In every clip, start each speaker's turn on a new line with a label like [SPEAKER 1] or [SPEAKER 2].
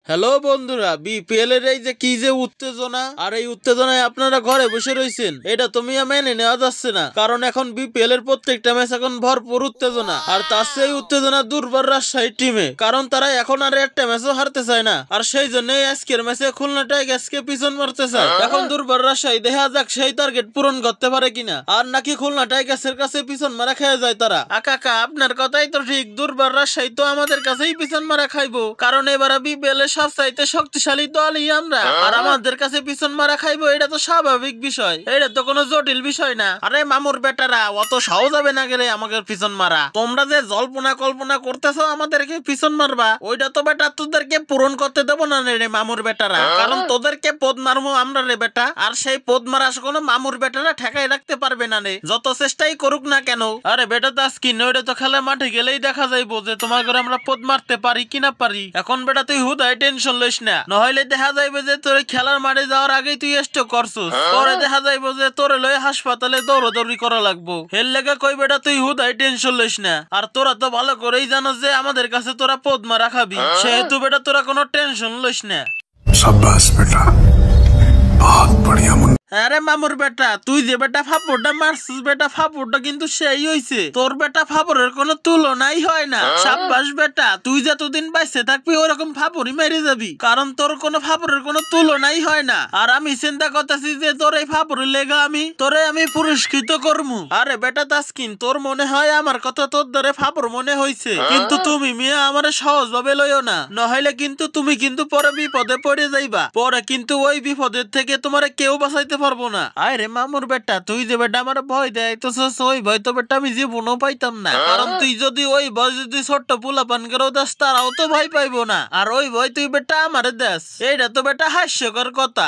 [SPEAKER 1] Hello বন্ধুরা, BPL এর এই যে কি যে উত্তেজনা, আর এই উত্তেজনায় আপনারা ঘরে বসে রয়েছেন, এটা তুমি মেনে নেওয়া যাচ্ছে না। কারণ এখন বিপিএল এর প্রত্যেকটা ম্যাচ এখন ভরপুর উত্তেজনা, আর তার সেই উত্তেজনা দুর্বার রাজশাহী টিমে, কারণ তারা এখন আর একটা ম্যাচও হারতে চায় না। আর সেই জন্যই আজকের ম্যাচে খুলনা টাইগার্সকে পিছন মারতে চায়। এখন দুর্বার রাজশাহী দেখা যাক সেই টার্গেট পূরণ করতে পারে কিনা, আর নাকি খুলনা টাইগার্সের কাছে পিছন মারা খেয়ে যায় তারা। আকাকা, আপনার কথাই তো ঠিক, দুর্বার রাজশাহী তো আমাদের কাছেই পিছন মারা খাইবো, কারণ এবার বিপিএল এর সবচাইতে শক্তিশালী দলই আমরা, আর আমাদের কাছে পিছন মারা খাইবো, এটা তো স্বাভাবিক বিষয়, এটা তো কোনো জটিল বিষয় না। আরে মামুর বেটারা, অত সহজ হবে না গেলে আমাদের পিছন মারা। তোমরা যে জল্পনা কল্পনা করতেছো আমাদেরকে পিছন মারবা, ওইটা তো বেটা তোদেরকে পূরণ করতে দেবো না রে মামুর বেটারা, কারণ তোদেরকে পদ মারবো আমরা রে বেটা, আর সেই পদ মারা কোনো মামুর বেটারা ঠেকাই রাখতে পারবে না রে, যত চেষ্টাই করুক না কেন। আরে বেটা তাসকিন, ওইটা তো খেলা মাঠে গেলেই দেখা যাইবো যে তোমার ঘরে আমরা পদ মারতে পারি কিনা পারি। এখন বেটা তুই হুদাই টেনশন লইস না, নহলে দেখা যাইবে যে তোর খেলার মাঠে যাওয়ার আগেই তুই স্ট্রোক করছিস, পরে দেখা যাইবো যে তোরে লয়ে হাসপাতালে দৌড়াদৌড়ি করা লাগবো। এর লেগে কই বেটা তুই হুদাই টেনশন লইস না, আর তোরা তো ভালো করেই জানো যে আমাদের কাছে তোরা পদ মারা খাবি, সেহেতু বেটা তোরা কোনো টেনশন লইস না।
[SPEAKER 2] शाबाश बेटा, बहुत बढ़िया।
[SPEAKER 1] আরে মামুর বেটা, তুই যে বেটা ফাপড়টা মারছিস, বেটা ফাপড়টা কিন্তু সেই হইছে, তোর বেটা ফাপড়ের কোনো তুলনাই হয় না। সাব্বাস বেটা, তুই যতদিন বাইসে থাকবি ওরকম ফাপড়ই মেরে যাবি, কারণ তোর কোনো ফাপড়ের কোনো তুলনাই হয় না। আর আমি চিন্তা করতেছি যে তোর এই ফাপড়ের লেগা তোরে আমি পুরস্কৃত করবো। আরে বেটা তাসকিন, তোর মনে হয় আমার কথা তোর ধরে ফাপড় মনে হইছে, কিন্তু তুমি মিয়া আমারে সহজ ভাবে লইও না, নহলে কিন্তু তুমি কিন্তু পরে বিপদে পড়ে যাইবা, পরে কিন্তু ওই বিপদের থেকে তোমারে কেউ বাঁচাইতে পারবো না। আরে মামুর বেটা, তুই যে বেটা আমার ভয় দেয় তো ওই ভয় তো বেটা আমি জীবনও পাইতাম না, কারণ তুই যদি ওই ভয় যদি ছোট্ট পোলাপান কেউ দাস তারাও তো ভয় পাইবো না, আর ওই ভয় তুই বেটা আমারে দেশ, এইটা তো বেটা হাস্যকর কথা।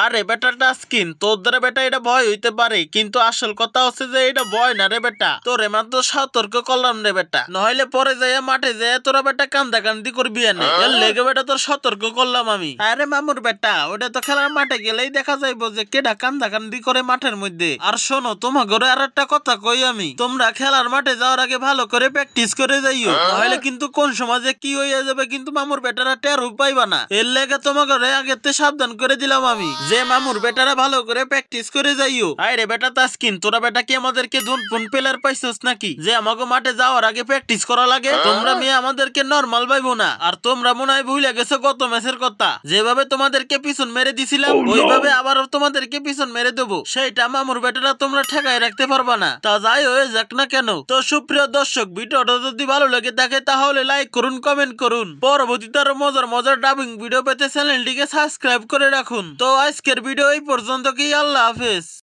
[SPEAKER 1] আরে বেটা টাস্কিন, তোর দ্বারা বেটা এটা ভয় হইতে পারে, কিন্তু আসল কথা হচ্ছে যে এটা ভয় না রে বেটা, তোরে মাত্র সতর্ক করলাম রে বেটা, নহলে পরে যাইয়া মাঠে যাইয়া তোরা বেটা কান্দা কান্দি করবি এনে, এর লেগে বেটা তোর সতর্ক করলাম আমি। আরে মামুর বেটা, ওটা তো খেলার মাঠে গেলেই দেখা যাইবো যে কেডা কান্দা কান্দি করে মাঠের মধ্যে। আর শোনো, তোমার ঘরে আর একটা কথা কই আমি, তোমরা খেলার মাঠে যাওয়ার আগে ভালো করে প্র্যাকটিস করে যাইও, নহলে কিন্তু কোন সমাজে কি হইয়া যাবে কিন্তু মামুর বেটারা টেরও পাইবা না। এর লেগে তোমার ঘরে আগেতে সাবধান করে দিলাম আমি যে মামুর বেটারা ভালো করে প্র্যাকটিস করে যাইও। আরে বেটা তাসকিন, তোরা বেটা কি আমাদেরকে ধুনপুন প্লেয়ার পাইছস নাকি যে আমাকে মাঠে যাওয়ার আগে প্র্যাকটিস করা লাগে? তোমরা মেয়ে আমাদেরকে নরমাল ভাইবো না, আর তোমরা মনে হয় ভুলে গেছো গত ম্যাচের কথা, যেভাবে তোমাদেরকে পিছন মেরে দিছিলাম ওইভাবে আবারও তোমাদেরকে পিছন মেরে দেবো, সেইটা মামুর বেটারা তোমরা ঠেকায় রাখতে পারবা না। তা যাই হয়ে যাক না কেন, তো সুপ্রিয় দর্শক, ভিডিওটা যদি ভালো লাগে থাকে তাহলে লাইক করুন, কমেন্ট করুন, পরবর্তীতে আরো মজার মজার ডাবিং ভিডিও পেতে চ্যানেলটিকে সাবস্ক্রাইব করে রাখুন। তো আজকের ভিডিও এই পর্যন্ত, কি আল্লাহ হাফেজ।